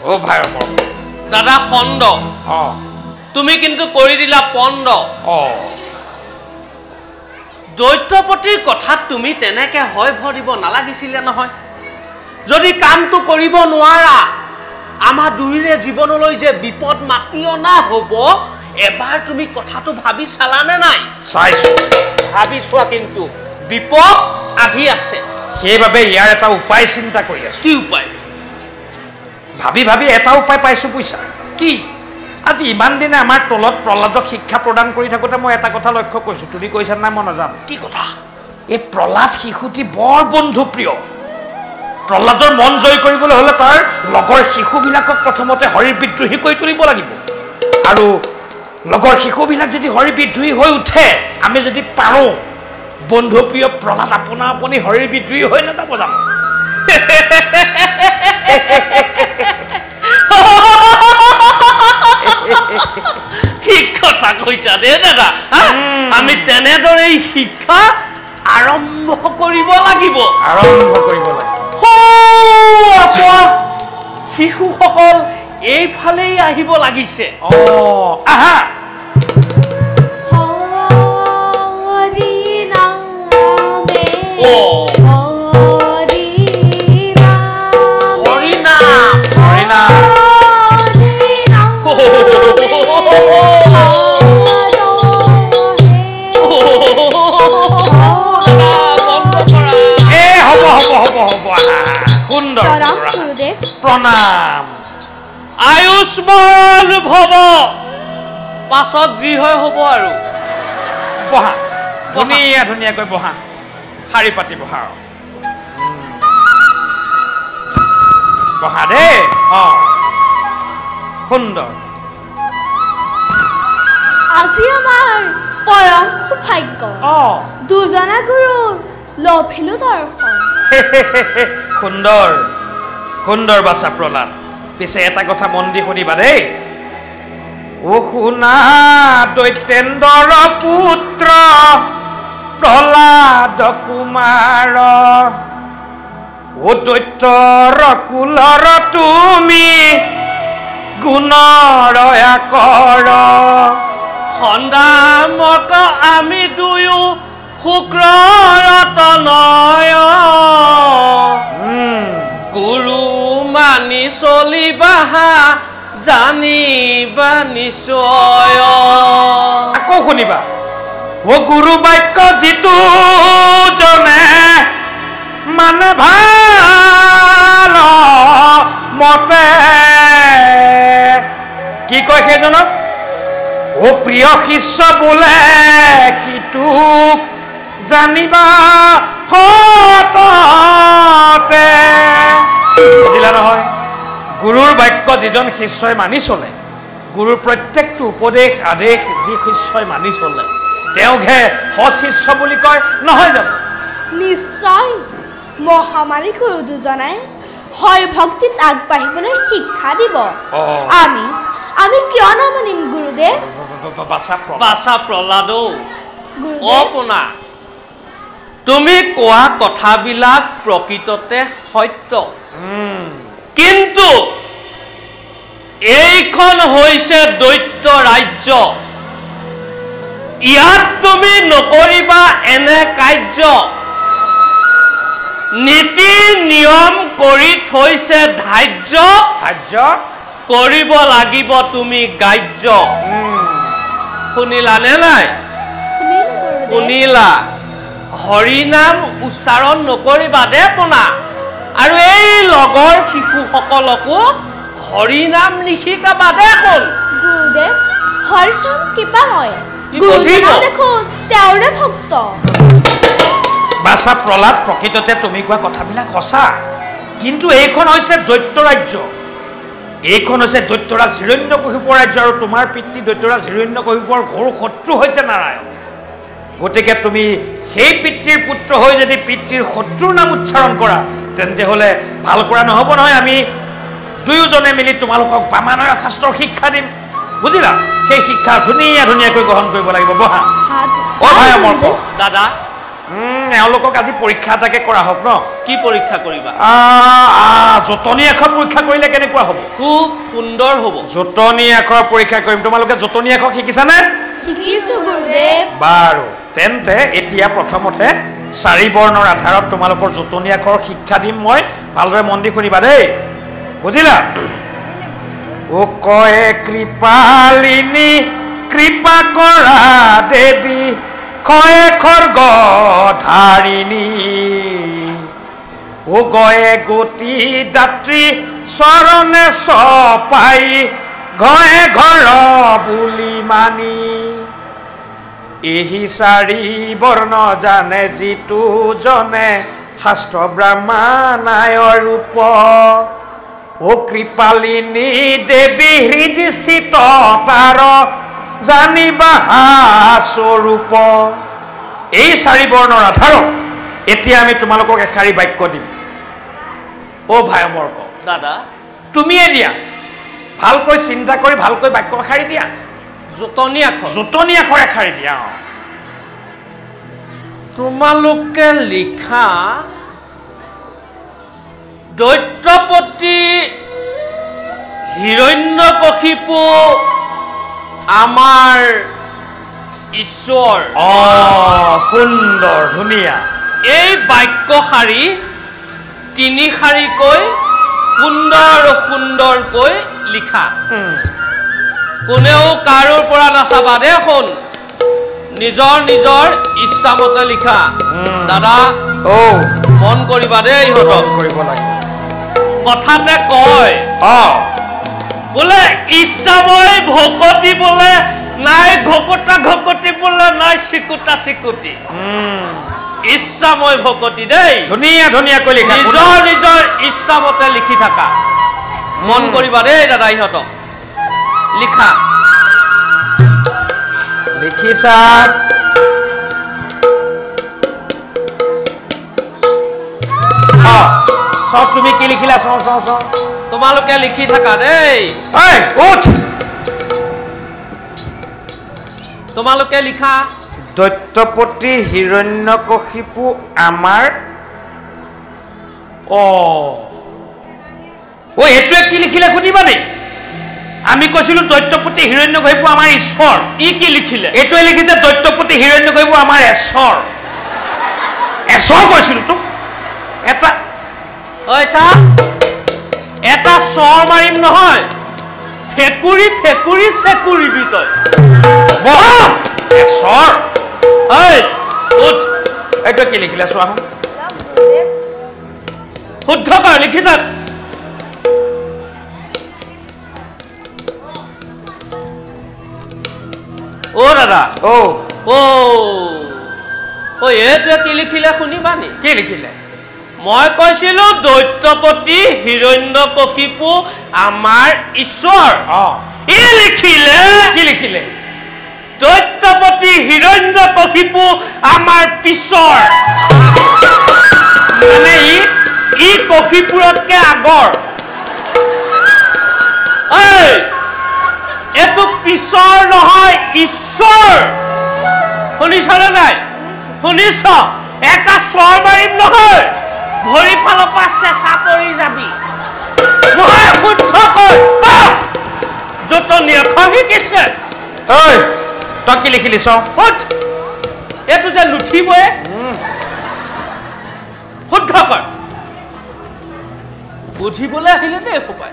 ও ভাই দাদা পণ্ড তুমি কিন্তু কৰি দিলা পণ্ড দৈত্যপতিৰ কথাত তুমি তেনেকে হয় ভৰিব নালাগিছিলে নহয় যদি কামটো কৰিব নোৱাৰা আমাৰ দুইৰে জীৱনলৈ যে বিপদ মাতি অনা হ'ব এবাৰ তুমি কথাটো ভাবি চালানে নাই চাইছো ভাবি চোৱা কিন্তু বিপদ আহি আছে সেইবাবে ইয়াৰ এটা উপায় চিন্তা কৰি আছো কি উপায় ভাবি ভাবি এটা উপায় পাইছো পইচা কি আজি ইমান দিনে আমাৰ তলত প্ৰহ্লাদক শিক্ষা প্ৰদান কৰি থাকোঁতে মই এটা কথা লক্ষ্য কৰিছো তুমি কৈছা না মই নাজানো কি কথা এই প্ৰহ্লাদ শিশুটি বৰ বন্ধুপ্ৰিয় প্ৰহ্লাদৰ মন জয় কৰিবলৈ হ'লে তাৰ লগৰ শিশুবিলাকক প্ৰথমতে হৰি বিদ্ৰোহী কৰি তুলিব লাগিব আৰু লগৰ শিশুবিলাক যদি হৰি বিদ্ৰোহী হৈ উঠে আমি যদি পাৰোঁ বন্ধুপ্ৰিয় প্ৰহ্লাদ আপোনা আপুনি হৰি বিদ্ৰোহী হৈ নাযাব জানো ঠিক কথা কৈছা দে দাদা আমি তেনেদৰে শিক্ষা আৰম্ভ কৰিব লাগিব শিশুসকল এইফালেই আহিব লাগিছে আহা প্ৰণাম আয়ুষ্মান ভৱ পাছত যি হয় হ'ব আৰু বহা ধুনীয়া ধুনীয়াকৈ বহা শাৰী পাতি বহা বহা দেই সুন্দৰ আজি আমাৰ পৰম সৌভাগ্য দুজনা গুৰুৰ লভিলো দৰ্শন সুন্দৰ সুন্দৰ বাচা প্ৰহ্লাদ পিছে এটা কথা মন দি শুনিবা দেই ও শুনা দৈত্যেন্দ্ৰৰ পুত্ৰ প্ৰহ্লাদ কুমাৰ ও দৈত্যৰ কুলৰ তুমি গুণৰ আকৰ সন্দামত আমি দুয়ো শুক্ৰৰ তনয় গুৰু মানি চলিবা জানিবা নিশ্চয় আকৌ শুনিবা ও গুৰু বাক্য যিটো জনে মানে ভাল মতে কি কয় সেইজনক ও প্ৰিয় শিষ্য বোলে সিটোক জানিবা হততে বুজিলা নহয় গুৰুৰ বাক্য যিজন শিষ্যই মানি চলে গুৰুৰ প্ৰত্যেকটো উপদেশ আদেশ যি শিষ্যই মানি চলে তেওঁকহে সশিষ্য বুলি কয় নহয় জানো নিশ্চয় মহামাৰী গুৰু দুজনাই হৰি ভক্তিত আগবাঢ়িবলৈ শিক্ষা দিব আমি কিয় নামানিম গুৰুদেৱ বাচা প্ৰহ্লাদ অপোনা তুমি কোৱা কথাবিলাক প্ৰকৃততে সত্য কিন্তু এইখন হৈছে দৈত্য ৰাজ্য ইয়াত তুমি নকৰিবা এনে কাৰ্য নীতি নিয়ম কৰি থৈছে ধাৰ্য কৰিব লাগিব তুমি গাৰ্য শুনিলানে নাই শুনিলা হৰিনাম উচ্চাৰণ নকৰিবা দে পোনা আৰু এই লগৰ শিশুসকলকো হৰিনাম নিশিকাবা দেখোন গুৰুদেৱ হৰিচৰণ কিবা হয় গুৰুজনা দেখোন তেওঁৰে ভক্ত বাচা প্ৰহ্লাদ প্ৰকৃততে তুমি কোৱা কথাবিলাক সঁচা কিন্তু এইখন হৈছে দৈত্য ৰাজ্য এইখন হৈছে দৈত্যৰাজ হিৰণ্যকশিপুৰ ৰাজ্য আৰু তোমাৰ পিতৃ দৈত্যৰাজ হিৰণ্যকশিপুৰ ঘোৰ শত্ৰু হৈছে নাৰায়ণ গতিকে তুমি সেই পিতৃৰ পুত্ৰ হৈ যদি পিতৃৰ শত্ৰুৰ নাম উচ্চাৰণ কৰা তেন্তে হ'লে ভাল কৰা নহ'ব নহয় আমি দুয়োজনে মিলি তোমালোকক বামানয় শাস্ত্ৰৰ শিক্ষা দিম বুজিলা সেই শিক্ষা ধুনীয়াকৈ গ্ৰহণ কৰিব লাগিব বহা দাদা এওঁলোকক আজি পৰীক্ষা এটাকে কৰা হওক ন কি পৰীক্ষা কৰিবা জোটনি আখৰ পৰীক্ষা কৰিলে কেনেকুৱা হ'ব খুব সুন্দৰ হ'ব জোটনি আখৰ পৰীক্ষা কৰিম তোমালোকে জোটনি আখৰ শিকিছানে শিকিছো গুৰুদেৱ বাৰু তেন্তে এতিয়া প্ৰথমতে 4 বৰ্ণৰ আধাৰত তোমালোকৰ জোটনি আখৰ শিক্ষা দিম মই ভালদৰে মন দি শুনিবা দেই বুজিলা ও কয়ে কৃপালিনী কৃপা কৰা দেৱী কয়ে খৰ্গ ধাৰিণী ও গয়ে গতি দাত্ৰী চৰণে চপাই ঘৰে ঘৰ বুলি মানি এহি 4 বৰ্ণ জানে যিটো জনে শাস্ত্ৰ ব্ৰাহ্মণায়ৰ ৰূপ ও কৃপালিনী দেৱী হৃদস্থিত তাৰ জানিবা স্বৰূপ এই 4 বৰ্ণৰ আধাৰত এতিয়া আমি তোমালোকক এষাৰি বাক্য দিম ও ভাই অমৰ্ক দাদা তুমিয়ে দিয়া ভালকৈ চিন্তা কৰি ভালকৈ বাক্য এষাৰি দিয়া জোটনি আখৰ এষাৰি দিয়া তোমালোকে লিখা দৈত্যপতি হিৰণ্যকশিপু আমাৰ ঈশ্বৰ সুন্দৰ ধুনীয়া এই বাক্যশাৰী 3 শাৰীকৈ সুন্দৰকৈ লিখা কোনেও কাৰোৰ পৰা নাচাবা দে শুন নিজৰ ইচ্ছামতে লিখা দাদা মন কৰিবা দে ইহঁতক কৰিব লাগে কথাতে কয় বোলে ইচ্ছাময় ভকতি বোলে নাই ঘকতি বোলে নাই চিকুটি ইচ্ছাময় ভকতি দেই ধুনীয়াকৈ লিখা নিজৰ ইচ্ছামতে লিখি থাকা মন কৰিবা দেই দাদা ইহঁতক লিখা লিখিছা সব তুমি কি লিখিলা চাওঁ তোমালোকে লিখি থাকা দেই তোমালোকে লিখা দৈত্যপতি হিৰণ্যকশিপু আমাৰ এইটোৱে কি লিখিলে শুনিবা নেকি আমি কৈছিলো দৈত্যপতি হিৰণ্যকশিপু আমাৰ ঈশ্বৰ কি লিখিলে এইটোৱে লিখিছে দৈত্যপতি হিৰণ্যকশিপু আমাৰ ঈশ্বৰ কৈছিলো তো এটা স্বৰ মাৰিম নহয় ফেকুৰি চেকুৰিবি তই এইটোৱে কি লিখিলে চোৱা শুদ্ধ কৰ লিখি থাক দাদা এইটোৱে কি লিখিলে শুনিবা নি কি লিখিলে মই কৈছিলো দৈত্যপতি হিৰণ্যকশিপু আমাৰ ঈশ্বৰ কি লিখিলে দৈত্যপতি হিৰণ্যকশিপু আমাৰ পিছৰ মানে ই কশিপুৰতকে আগৰ এইটো পিছৰ নহয় ঈশ্বৰ শুনিছনে নাই শুনিছ এটা স্বৰ মাৰিম নহয় ভৰি ফালৰ পৰা চেঁচা পৰি যাবি মই শুদ্ধ কৈ জোটনি আখৰ শিকিছে তই কি লিখিলি এইটো যে নুঠিবই শুদ্ধ কৰ বুজিবলৈ আহিলে দেই সোপাই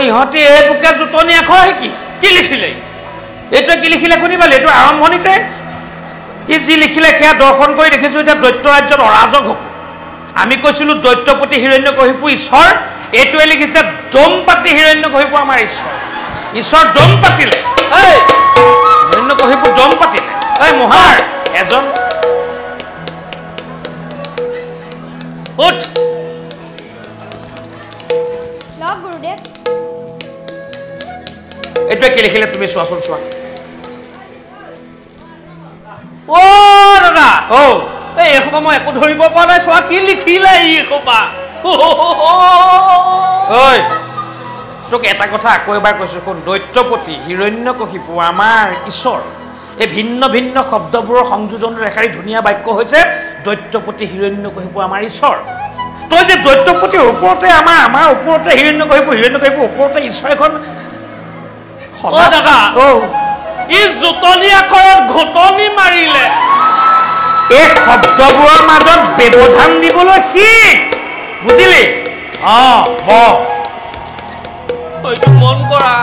ইহঁতে এইটোকে জোটনি আখৰ শিকিছে কি লিখিলে এইটোৱে কি লিখিলে শুনিবালি এইটো আৰম্ভণিতে যি লিখিলে সেয়া দৰ্শন কৰি দেখিছো এতিয়া দৈত্য ৰাজ্যত অৰাজক হ'ব আমি কৈছিলো দৈত্যপতি হিৰণ্যকশিপু ঈশ্বৰ এইটোৱে লিখিছে দম্পতি হিৰণ্যকশিপু আমাৰ ঈশ্বৰ দম পাতিলে হিৰণ্যকশিপু দম পাতিলে মহাৰ এজন গুৰুদেৱ এইটোৱে কি লিখিলে তুমি চোৱাচোন চোৱা দাদা এইসোপা মই একো ধৰিব পৰা নাই চোৱা কি লিখিলে এইসোপা তোক এটা কথা আকৌ এবাৰ কৈছো শুন দৈত্যপতি হিৰণ্যকশিপু আমাৰ ঈশ্বৰ এই ভিন্ন ভিন্ন শব্দবোৰৰ সংযোজন ৰেখাৰী ধুনীয়া বাক্য হৈছে দৈত্যপতি হিৰণ্যকশিপু আমাৰ ঈশ্বৰ তই যে দৈত্যপতিৰ ওপৰতে আমাৰ ওপৰতে হিৰণ্যকশিপু ওপৰতে ঈশ্বৰ এখন অ দাদা ই জুতনি আখৰত ঘুটনি মাৰিলে এই শব্দবোৰৰ মাজত ব্যৱধান দিবলৈ শিক বুজিলি হয়তো মন কৰা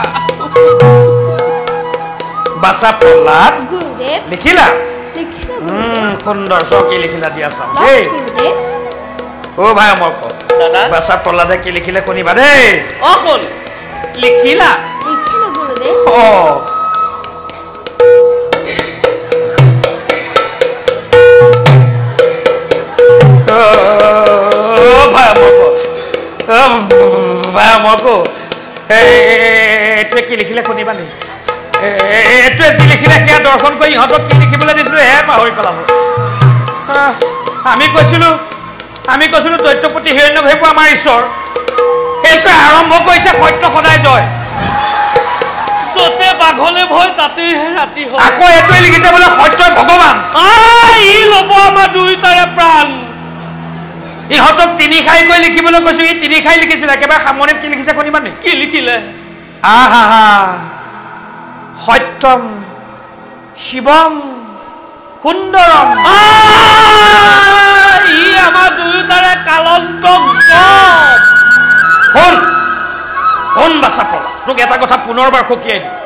বাছা প্ৰহ্লাদ গুৰুদেৱ লিখিলা লিখিলো সুন্দৰ চকী লিখিলা দিয়া চাওঁ দেই গুৰুদেৱ অ ভাই অমৰ্ক দাদা বাছা প্ৰহ্লাদে কি লিখিলে শুনিবা দেই শুন লিখিলা লিখিলো গুৰুদেৱ ভাই অমৰ্ক এইটোৱে কি লিখিলে শুনিবা নি এইটোৱে যি লিখিলে সেয়া দৰ্শন কৰি ইহঁতক কি লিখিবলৈ দিছিলোঁ হে পাহৰি পেলাব আমি কৈছিলোঁ দৈত্যপতি হিৰণ্যকশিপু আমাৰ ঈশ্বৰ সেইটোৱে আৰম্ভ কৰিছে সত্য সদায় জয় য'তে বাঘলে ভয় তাতেহে ৰাতি হয় আকৌ এইটোৱে লিখিছে বোলে সত্যই ভগৱান ই ল'ব আমাৰ দুয়োটাৰে প্ৰাণ ইহঁতক তিনি খাই কৈ লিখিবলৈ কৈছোঁ ই তিনি খাই লিখিছিল একেবাৰে সামৰণিত কি লিখিছে শুনিবা নি কি লিখিলে আহা সত্যম শিৱম সুন্দৰম ই আমাৰ দুয়োটাৰে কালন্তক শুন বাছা প্ৰহ্লাদ তোক এটা কথা পুনৰবাৰ সকীয়াই দিওঁ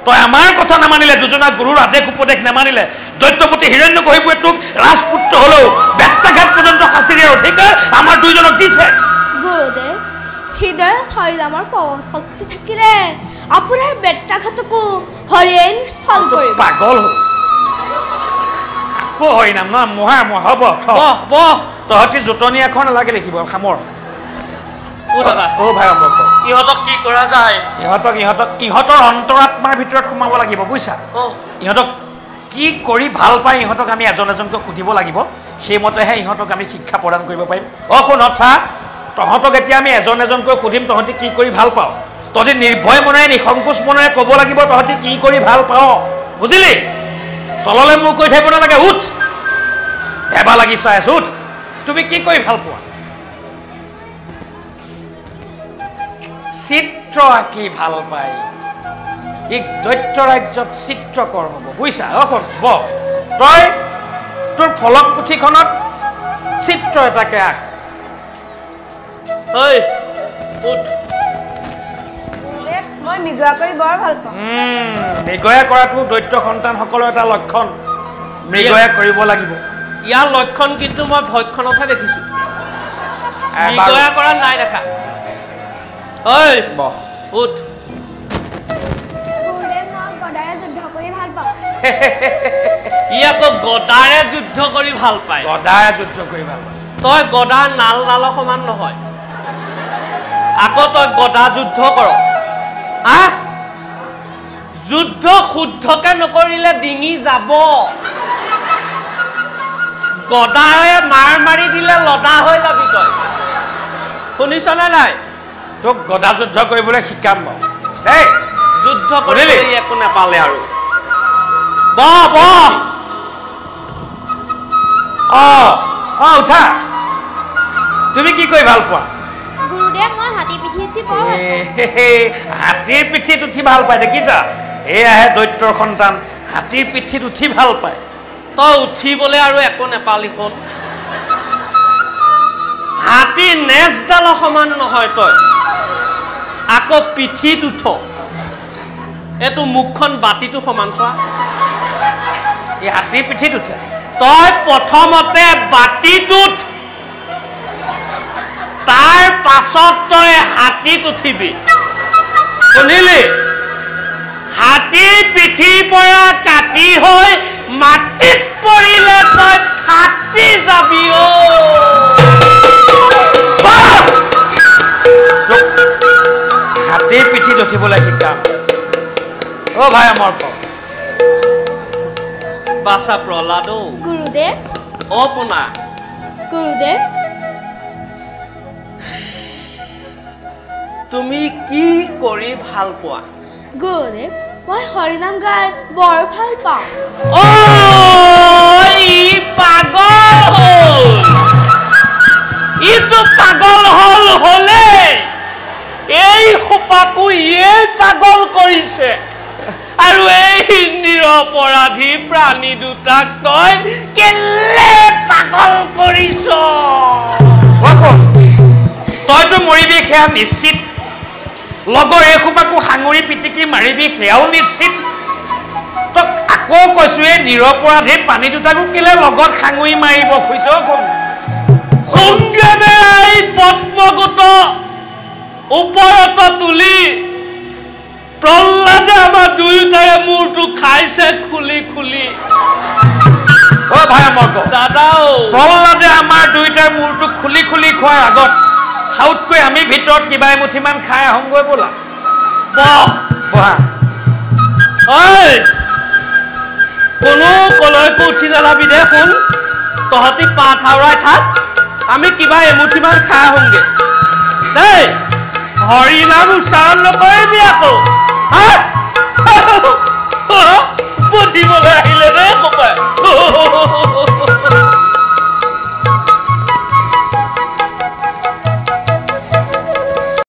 তই আমাৰ কথা নামানিলে দুজনা গুৰুৰ আদেশ উপদেশ নামানিলে দৈত্যপতি হিৰণ্যকশিপুৱে তোক ৰাজপুত্ৰ হলেও বেত্ৰাঘাত পৰ্যন্ত শাস্তি দিয়াৰ অধিকাৰ আমাৰ দুইজনক দিছে গুৰুদেৱ হৃদয়ত হৰিনামৰ পৱন শক্তি থাকিলে আপোনাৰ বেত্ৰাঘাতকো হৰিয়ে নিষ্ফল কৰিব পাগল আকৌ হৰিনাম ন হ'ব তহঁতি জোটনি এখন নালাগে লিখিব সামৰ ভাই অমৰ্ক ইহঁতক কি কৰা যায় ইহঁতৰ অন্তৰাত্মাৰ ভিতৰত সোমাব লাগিব বুজিছা ইহঁতক কি কৰি ভাল পায় ইহঁতক আমি এজন এজনকৈ সুধিব লাগিব সেইমতেহে ইহঁতক আমি শিক্ষা প্ৰদান কৰিব পাৰিম শুনত চা তহঁতক এতিয়া আমি এজন এজনকৈ সুধিম তহঁতি কি কৰি ভাল পাওঁ তহঁতি নিৰ্ভয় মনেৰে নিসংকোচ মনেৰে ক'ব লাগিব তহঁতি কি কৰি ভাল পাওঁ বুজিলি তললৈ মোৰ কৈ থাকিব নালাগে উঠ এবাৰ লাগি চাই আছো উঠ তুমি কি কৰি ভাল পোৱা চিত্ৰ আঁকি ভাল পায় ই দৈত্য ৰাজ্যত চিত্ৰকৰ্ম হ'ব বুজিছা তই তোৰ ফলক পুথিখনত চিত্ৰ এটাকে আঁক মই মৃগয়া কৰি বৰ ভাল পাওঁ মৃগয়া কৰাটো দৈত্য সন্তানসকলৰ এটা লক্ষণ মৃগয়া কৰিব লাগিব ইয়াৰ লক্ষণ কিন্তু মই ভক্ষণতহে দেখিছোঁ মৃগয়া কৰা নাই দেখা উঠ গদাৰে যুদ্ধ কৰি ভাল পাওঁ ই আকৌ গদাৰে যুদ্ধ কৰি ভাল পায় তই গদাৰ নাল সমান নহয় আকৌ তই গদা যুদ্ধ কৰ যুদ্ধ শুদ্ধকে নকৰিলে ডিঙি যাব গদাৰে মাৰ মাৰি দিলে লদা হৈ যাবি তই শুনিছনে নাই তোক গদা যুদ্ধ কৰিবলৈ শিকাম বাৰু দেই যুদ্ধ কৰিলে একো নাপালে আৰু উঠা তুমি কি কৰি ভাল পোৱা গুৰুদেৱ মই হাতী পিঠিত উঠি বৰ হাতীৰ পিঠিত উঠি ভাল পায় দেখিছা এয়াহে দৈত্যৰ সন্তান হাতীৰ পিঠিত উঠি ভাল পায় তই উঠিবলৈ আৰু একো নেপালি হ'ল হাতী নেজডাল সমান নহয় তই আকৌ পিঠিত উঠ এইটো মুখখন বাতিটো সমান চোৱা এই হাতীৰ পিঠিত উঠে তই প্ৰথমতে বাতিটোত তাৰ পাছত তই হাতীত উঠিবি শুনিলি হাতীৰ পিঠিৰ পৰা কাটি হৈ মাটিত পৰিলে তই ফাটি যাবি হাতীৰ পিঠিত উঠিবলৈ শিকাম ভাই অমৰ্ক বাছা প্ৰহ্লাদ গুৰুদেৱ পোনা গুৰুদেৱ তুমি কি কৰি ভাল পোৱা গুৰুদেৱ মই হৰিনাম গাই বৰ ভাল পাওঁ পাগল হ'ল ইটো পাগল হ'ল হলে এই খোপাকো ইয়ে পাগল কৰিছে আৰু এই নিৰপৰাধী প্ৰাণী দুটাক তই কেলে পাগল কৰিছ তইতো মৰিবি সেয়া নিশ্চিত লগৰ এই খোপাকো সাঙুৰি পিটিকি মাৰিবি সেয়াও নিশ্চিত তই আকৌ কৈছো এই নিৰপৰাধী প্ৰাণী দুটাকো কেলে লগত সাঙুৰি মাৰিব খুজিছ সংগ্ৰামে এই পদ্মগোট ওপৰত তুলি প্ৰহ্লাদে আমাৰ দুয়োটাৰে মূৰটো খাইছে খুলি খুলি দাদাও প্ৰহ্লাদে আমাৰ দুয়োটাৰ মূৰটো খুলি খুলি খোৱাৰ আগত হাউতকৈ আমি ভিতৰত কিবা এমুঠিমান খাই আহোঁগৈ বোলা কোনো কলৈকো উঠি নালাবি দে শুন তহঁতি পাঠ আওৰাই থাক আমি কিবা এমুঠিমান খাই আহোঁগে দেই হৰিনাম উচ্চাৰণ নকৰে